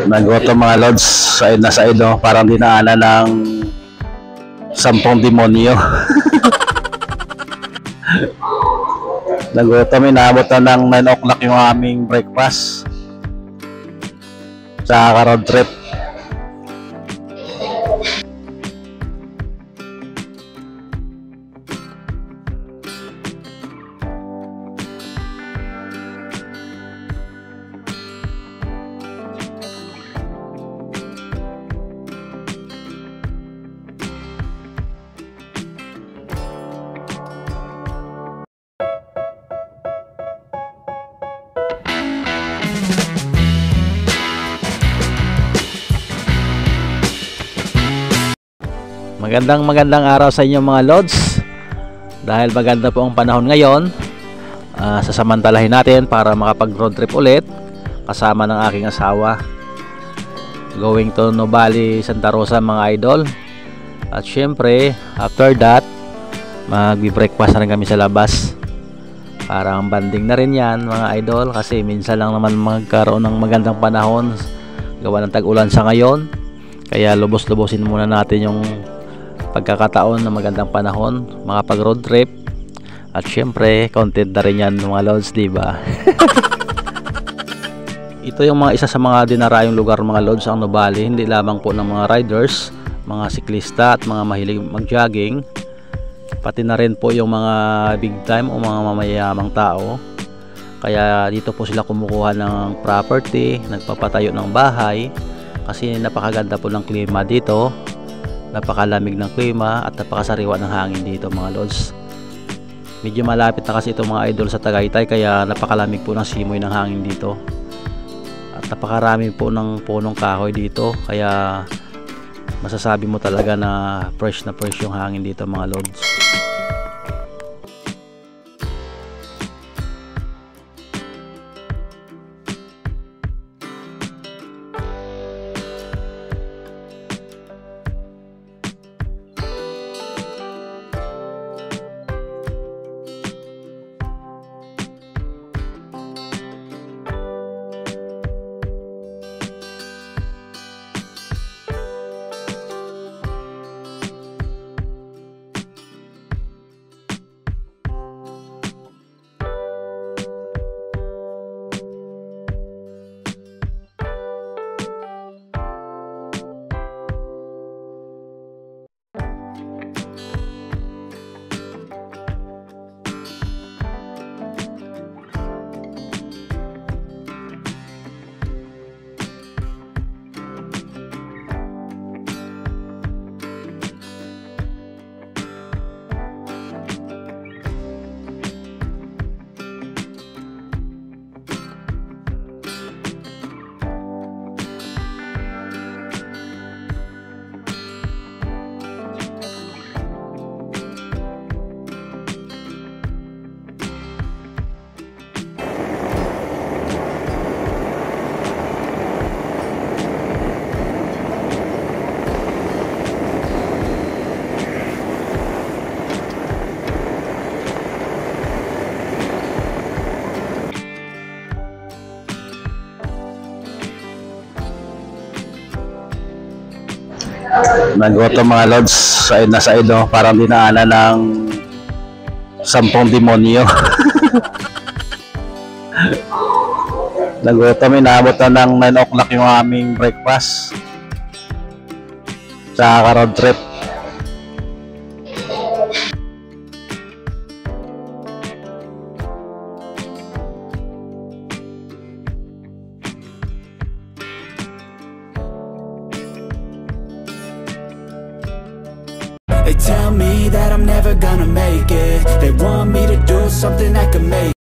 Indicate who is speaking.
Speaker 1: Naggoto mga lods, side na side oh, parang dinaanan ng 10 demonyo. Naggoto, inabot na ng 9 o'clock yung aming breakfast sa road trip. Magandang araw sa inyo mga lods. Dahil maganda po ang panahon ngayon, sasamantalahin natin para makapag road trip ulit kasama ng aking asawa, going to Nubali, Santa Rosa mga idol. At syempre after that magbi-breakfast na rin kami sa labas. Parang banding na rin yan mga idol, kasi minsan lang naman magkaroon ng magandang panahon gawa ng tag-ulan sa ngayon. Kaya lubos-lubosin muna natin yung pagkakataon na magandang panahon, makapag road trip. At syempre content na rin yan mga lods, diba? Ito yung isa sa mga dinarayong lugar mga lods, ang Nubali. Hindi lamang po ng mga riders, mga siklista at mga mahilig mag-jogging, pati na rin po yung mga big time o mga mamayamang tao. Kaya dito po sila kumukuha ng property, nagpapatayo ng bahay, kasi napakaganda po ng klima dito. Napakalamig ng klima at napakasariwa ng hangin dito mga lods. Medyo malapit na kasi itong mga idol sa Tagaytay, kaya napakalamig po ng simoy ng hangin dito. At napakarami po ng punong kahoy dito, kaya masasabi mo talaga na fresh yung hangin dito mga lods. Naggoto mga lods, side na side oh, parang dinaanan ng 10 demonyo. Naggoto, inabot na ng 9 o'clock yung aming breakfast sa road trip.
Speaker 2: They tell me that I'm never gonna make it. They want me to do something that could make